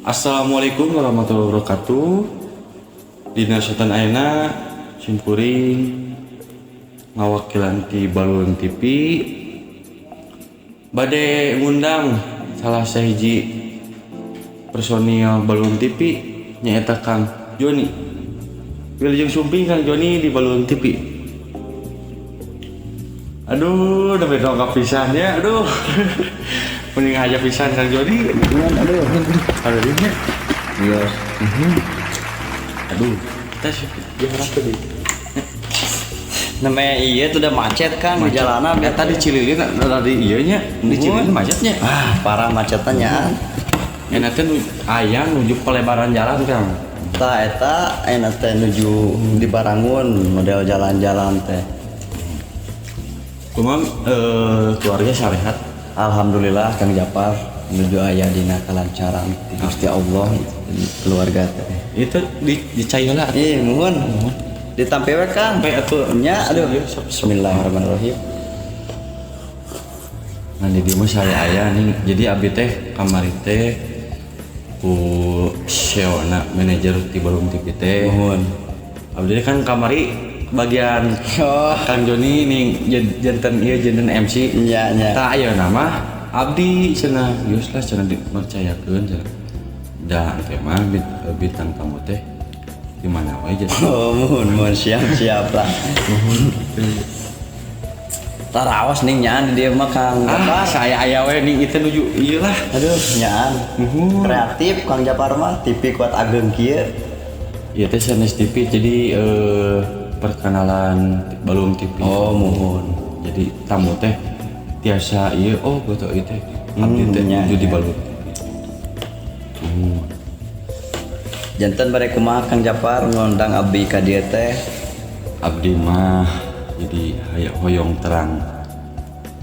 Assalamualaikum warahmatullahi wabarakatuh. Dina Sultan Aina simpuring ngawakilan ti Balun TV bade ngundang salah sahiji personil Balun TV nyaeta Kang Joni. Wilujeng sumping Kang Joni di Balun TV. Aduh, udah beda pisan ya, aduh. Mending aja pisan Kang Joni. Aduh ini. Iya. Aduh, tes dia harap tadi. Namanya iya tuh udah macet kan di jalanan. Tadi Cililin tadi iya nya, di Cililin macetnya. Parah macetnya. Enak teh aya nuju pelebaran jalan Kang. Tah eta enak teh nuju di Barangun model jalan-jalan teh. Kumaha keluarga sarehat? Alhamdulillah Kang Japar menuju aya dina kalancaran ti Gusti Allah keluarga teh. Itu di Cayola. Muhun. Ditampe we Kang. Sampai atuh Nya aduh. Bismillahirrahmanirrahim. Nah di dieu saya aya nih. Jadi abdi teh kamari teh ku seona manajer ti Balung TV teh. Muhun. Abdi kan kamari bagian Kang Joni nih janten MC. Iya. Tak ayo nama abdi cenah geus lah cenah dipercayakeun cenah. Da teh mah bintang tamu teh di mana wae jadi. Muhun siap lah. Tarawas ning nyaan di dieu mah Kang Japar. Saya aya we ning itu nuju ieu lah. Aduh nyaan. Kreatif Kang Japar mah TV kuat ageng kieu. Ieu teh sanes TV jadi perkenalan Balung TV. Oh muhun. Jadi tamu teh tiasa ieu goto ieu teh abdi teh nuju di Balung. Janten bare kumaha Kang Japar ngundang abdi ka dieu teh. Abdi mah jadi aya hoyong terang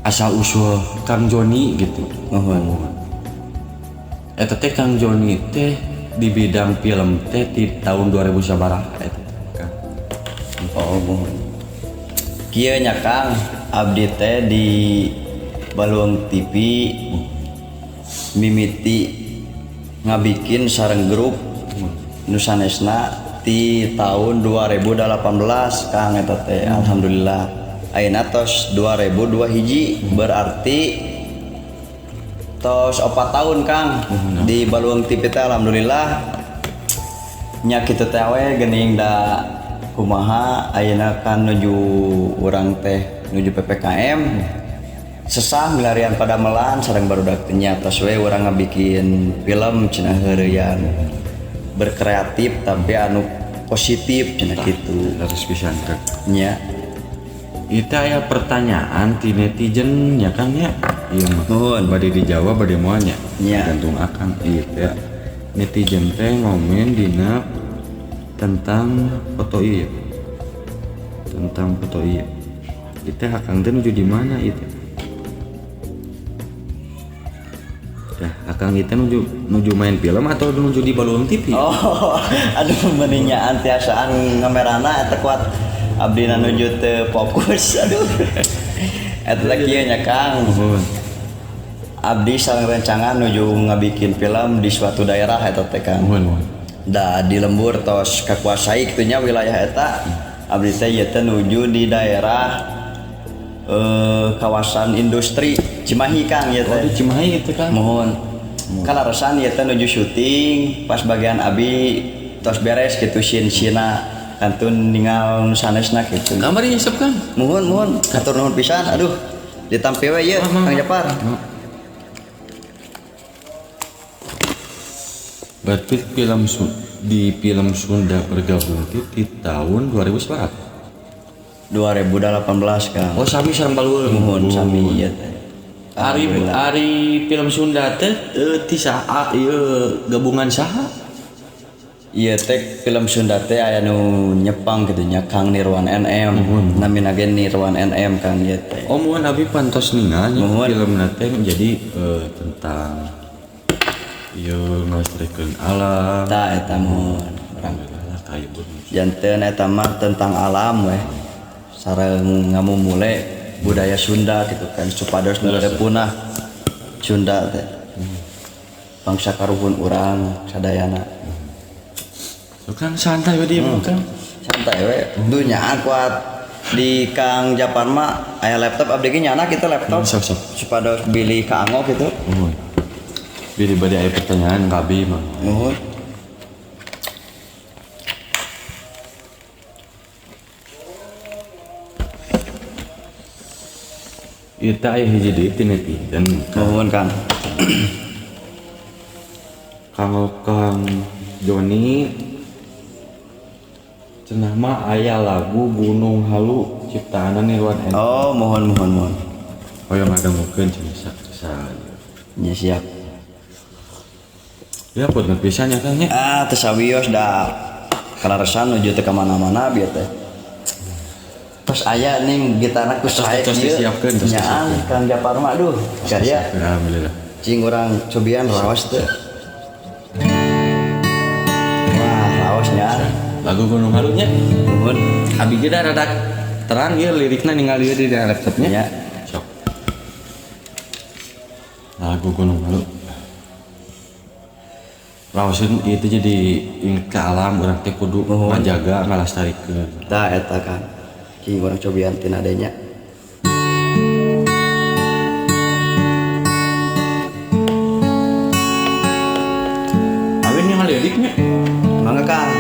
asal usul Kang Joni gitu. Muhun. Eta teh Kang Joni teh di bidang film teh di tahun 2000 sabaraha eta. Oh muhun. Kieu nya Kang, abdi teh di Baluang TV mimiti ngabikin sareng grup nu sanesna ti tahun 2018 Kang eta teh. Alhamdulillah ayeuna tos 2002 hiji berarti tos 4 tahun Kang di Baluang TV teh. Alhamdulillah nya kitu teh we geuning da kumaha ayeuna kan nuju urang teh nuju PPKM sesah milarian pada melan sareng barudak teh nya tos we urang ngabikin film cenah heureuyan berkreatif tapi anu positif cenah kitu. Harus pisan Kang. Nya Itu aya pertanyaan ti netizen nya Kang nya. Iya mah. Nuhun. Bade dijawab bade moal nya. Nya. Gantung akan ieu teh. Netizen teh ngomen dina tentang foto ieu. Tentang foto ieu. Kita Akang teh nuju di mana itu? Dah, Akang kita nuju main film atau nuju di Balung TV? Oh, aduh meninya antiasaan ngamerana eta kuat abdina nuju teu fokus. Aduh. Eta lagi kieu nya Kang. Abdi sareng rencangan nuju ngabikin film di suatu daerah eta teh Kang. Da di lembur tos kakuasai kitu nya wilayah eta. Abdi teh ieu teh nuju di daerah kawasan industri Cimahi Kang ieu teh. Oh, di Cimahi itu Kang. Mohon. Kalaresan ieu teh nuju syuting pas bagian abi tos beres kitu sin-sina kantun ningal nu sanesna kitu. Gambar nyesep Kang. Mohon. Hatur nuhun pisan. Aduh. Ditampi we ieu Kang Japar. Berarti di film Sunda bergabung itu di tahun 2000 2018 Kang. Oh sami sareng Balung. Mohon sami ieu teh. Ari film Sunda teh ti saha ieu gabungan saha? Ieu teh film Sunda teh aya nu nyepang kitu nya Kang Nirwan NM. Namina ge Nirwan NM Kang ieu teh. Oh mun abi pantos ningali filmna teh jadi tentang ieu ngelestrekeun alam. Tah eta mun urang kayu janten eta mah tentang alam we. Sareng ngamumule budaya Sunda gitu kan supados nu punah Sunda teh. bangsa karuhun urang sadayana. So Kang santai we dieu Kang. Santai we. Dunya kuat di Kang Japar mah aya laptop abdi ge nyana kita laptop. Sok. Supados bilih ka Anggo gitu. Bili bade aya pertanyaan kabi mah. Nuhun. Ieu teh aya hiji deui ti netizen. Nuhun Kang. Kang Joni cenah mah aya lagu Gunung Halu ciptaan Nirwan NM. Oh, mohon. Hoyong ngadangukeun cenah sa. Ya siap. Ya pot pisan ya Kang nya. Teu sawios da kalaresan nuju teh ka mana-mana bieu teh. Tos aya ning gitarna ku sae Tos disiapkeun, tos nyaan Kang Japar mah aduh karya Alhamdulillah. cing urang cobian raos teh. Wah, raosnya Lagu Gunung Halu nya. nuhun. Abi ge da rada terang ieu lirikna ningali di laptopnya. Ya. Sok. Lagu Gunung Halu. Raosin itu jadi ke alam urang teh kudu ngajaga ngalestarikeun. Tah eta kan. Cing urang cobian tina adenya. Awin yang ngaliriknya. Mangga Kang.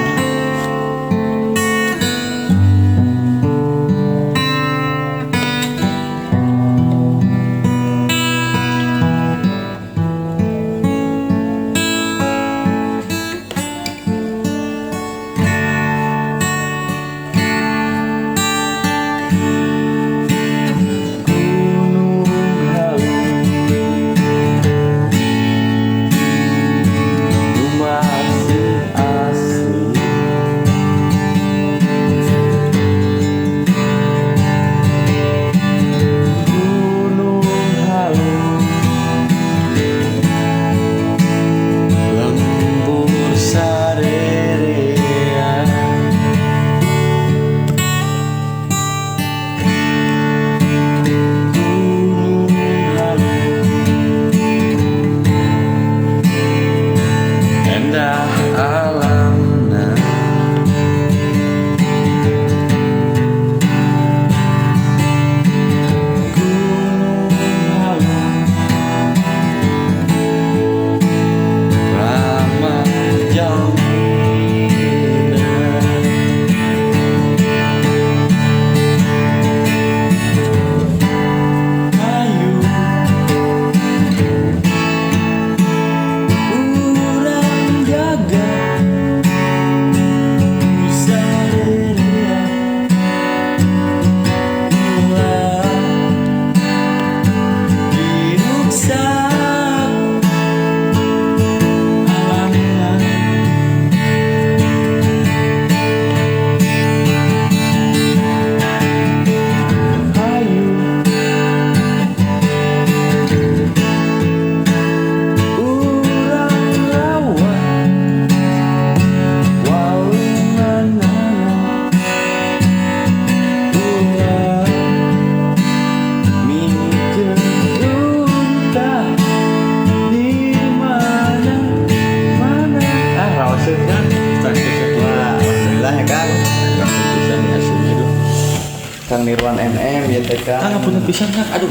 Kang Nirwan NM ya teh Kang. Kang punten pisan Kang. Aduh,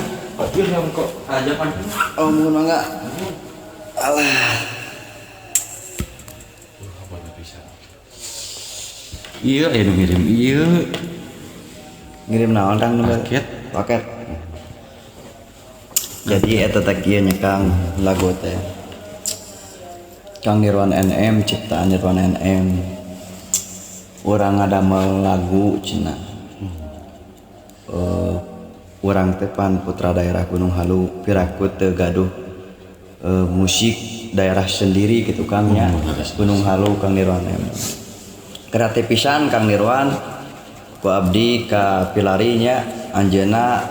ieu yang kok ajakan. Oh, mohon mangga. Alah. Iya, aya nu ngirim ieu. Ngirim naon Kang? Paket. Paket. Jadi eta teh kieu nya Kang lagu teh. Kang Nirwan NM ciptaan Nirwan NM. Urang ngadamel lagu cenah. Urang teh pan putra daerah Gunung Halu, piraku teu gaduh musik daerah sendiri gitu Kang nya. Gunung Halu Kang Nirwan NM. Kreatif pisan Kang Nirwan ku abdi ka pilarinya anjeunna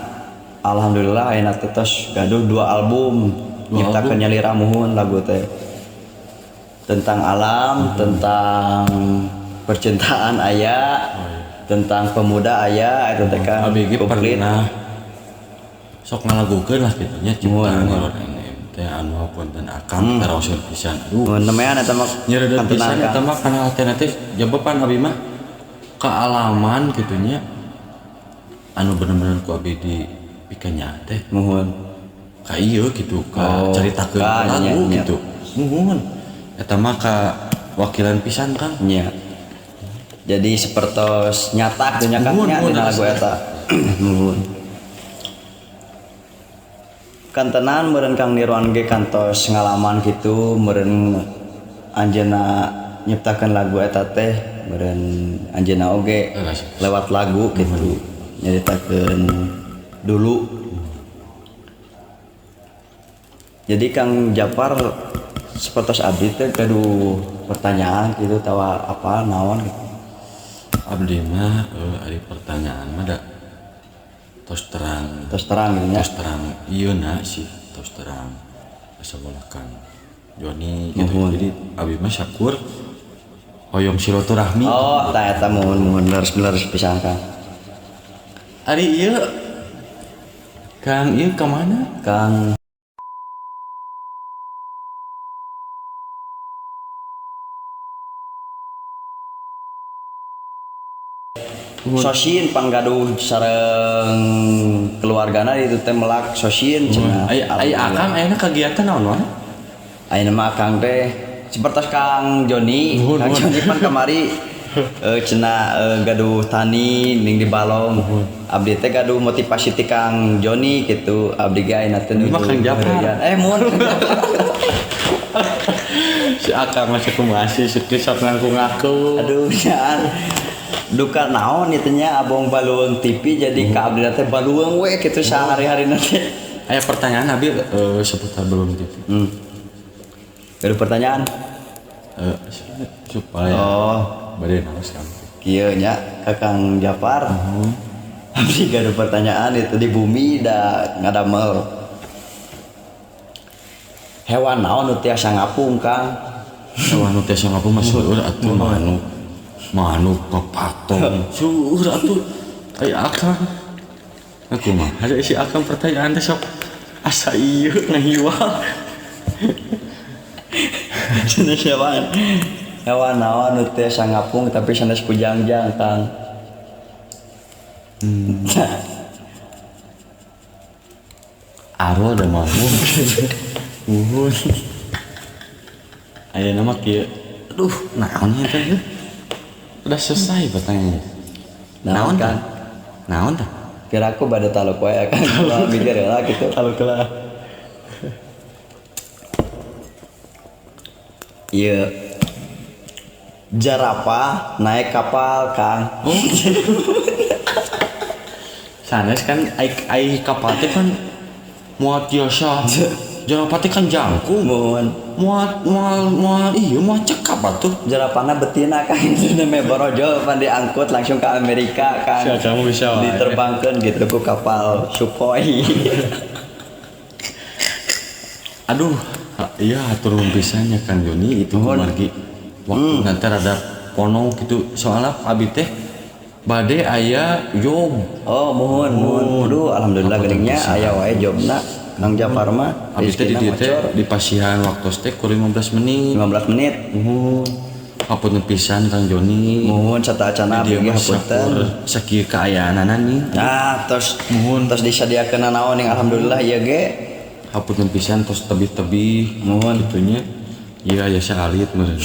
alhamdulillah ayeuna teh tos gaduh 2 album nyiptakeun nyalira muhun lagu teh tentang alam, tentang percintaan aya, tentang pemuda aya eta teh Kang. ABG pernah sok ngalagukeun lah kitu nya ciptaan Nirwan NM. teh anu punten akang karaosan pisan. Mun nemean eta mah Nyereudeut pisan kantenan, eta mah kana hatena teh jabepan abi mah kealaman gitu nya. Anu bener-bener ku abi dipikanya teh. Muhun. Ka ieu gitu, ka caritakeun lagu gitu. Muhun. Eta mah ka wakilan pisan Kang. Nya. Jadi sepertos nyata gitu nya kan nya dina lagu eta. Muhun. Kantenan meureun Kang Nirwan ge kantos ngalaman gitu meureun anjeunna nyiptakeun lagu eta teh meureun anjeunna oge lewat lagu gitu nyaritakeun dulu. Jadi Kang Japar sepertos abdi teh gaduh pertanyaan gitu tawa apa naon gitu. Abdi mah ari pertanyaan mah da tos terang Gitu nya. tos terang ieu na sih tos terang asabolakan Joni gitu. Jadi abi mah syakur hoyong silaturahmi. Oh, tah eta mun leres pisan Kang. Ari ieu Kang ieu ka mana? Kang Sosin panggaduh sareng keluargana itu teh melak sosin cenah. Ai akang ayeuna kagiatan naon wae? Ayeuna mah Kang teh seperti Kang Joni, Kang Joni pan kamari cenah gaduh tani ning di Balong. Abdi teh gaduh motivasi ti Kang Joni gitu. Abdi ge ayeuna teh nuju Kang Japar. Mun Si akang masih kumasi sok ngaku. aduh jaan. Duka naon itu nya abong balueung TV jadi ka abdi teh balueung we kitu sahari-harina teh. Aya pertanyaan abi seputar belum TV. Ada pertanyaan? Supaya bade naos Kang. Kieu nya Kakang Japar. Abdi ada pertanyaan itu di bumi da ngadamel. Hewan naon nu tiasa ngapung Kang? Hewan nu tiasa ngapung mah seueur atuh manuk papatung seueur atuh ai akang. Aku mah ada si akang pertanyaan teh sok asa ieu ngahiwa. Sanes hewan naon nu tiasa ngapung tapi sanes kujangjang Kang. Aro da mamung. Uhun. Ayeuna mah kieu. Aduh, naon nya teh? Udah selesai pertanyaannya. Naon Kang? Naon tah? Kira aku bade taluk wae Kang. Kalau mikir lah gitu. Taluk lah. Iya. Jerapah naik kapal Kang. Sanes kan ai kapal teh kan muat biasa. Jerapah teh kan jangkung. Muat cekap atuh. Jerapahna betina Kang itu namanya borojol pan diangkut langsung ke Amerika Kang. Sia kamu bisa wae. Diterbangkeun gitu ku kapal Sukhoi. Aduh, iya hatur nuhun pisan ya Kang Joni itu margi waktu nanti rada ponong gitu soalnya abi teh bade aya job. Oh, muhun. Aduh, alhamdulillah geuninnya aya wae jobna. Kang Japar mah abi teh di dieu teh di pasihan waktu teh ku 15 menit. 15 menit. Muhun. Hapunten pisan Kang Joni. Muhun satacana abdi ge hapunten. Sakieu kaayaanana nih. Nah, terus disadiakeun naon ning alhamdulillah ieu ge. Hapunten pisan tos tebih-tebih Muhun kitunya. Iya ya salit meureun.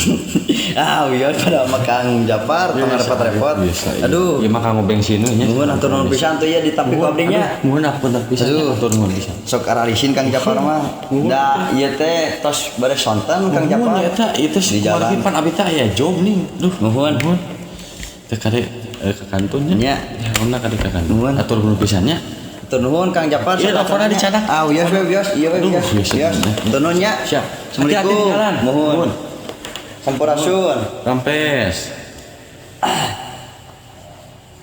Wios pada sama Kang Japar tong repot-repot. Aduh, ieu mah kanggo bensin nya. muhun atur nuhun pisan tuh ya di tapi ku abdi nya. Muhun hapunten pisan atur nuhun pisan. Sok ararisin Kang Japar mah. Da ieu teh tos bare sonten Kang Japar. Eta itu di jalan pan abi teh aya job nih. Duh, muhun. Teh kade ke kantornya. Nya. Hauna kade ka kantor. Atur nuhun pisan nya. Atur nuhun Kang Japar. Ieu laporna dicadak. Wios ieu we wios. Atur nuhun nya. Siap. Assalamualaikum. Hati-hati di jalan. Muhun. Sampurasun. Rampes.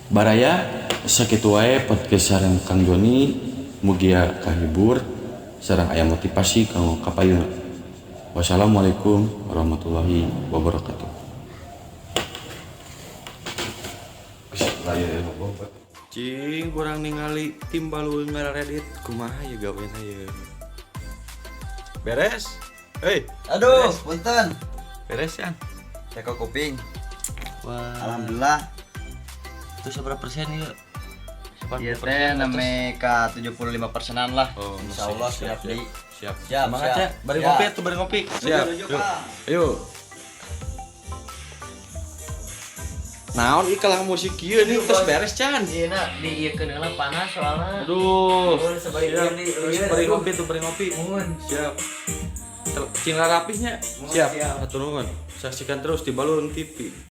Baraya sakitu wae podcast sareng Kang Joni mugia kahibur sareng aya motivasi kanggo kapayun. Wassalamualaikum warahmatullahi wabarakatuh. Cing kurang ningali tim Balueung Merah Reddit kumaha ya gaweana ye. Beres. Hei, Aduh, punten. beres Yan. Teko kuping. Wah, Alhamdulillah. itu seberapa persen ya? Iya teh name ka 75%-an lah. Oh, Insyaallah siap, siap di. Siap. Siap, Semangat siap. ya, bari Siap. ngopi tuh, bari ngopi. Siap. Nuju, Yuk. Kang. Ayo. Naon ieu kalah musik ieu nih geus beres can. Iya nak, diieukeun heula panas soalnya. Aduh. Mun sebaiknya di Terus bari ngopi tuh, bari ngopi. Mun. Siap. Cingla rapihnya. Siap. Siap. Hatur nuhun. Saksikan terus di Balung TV.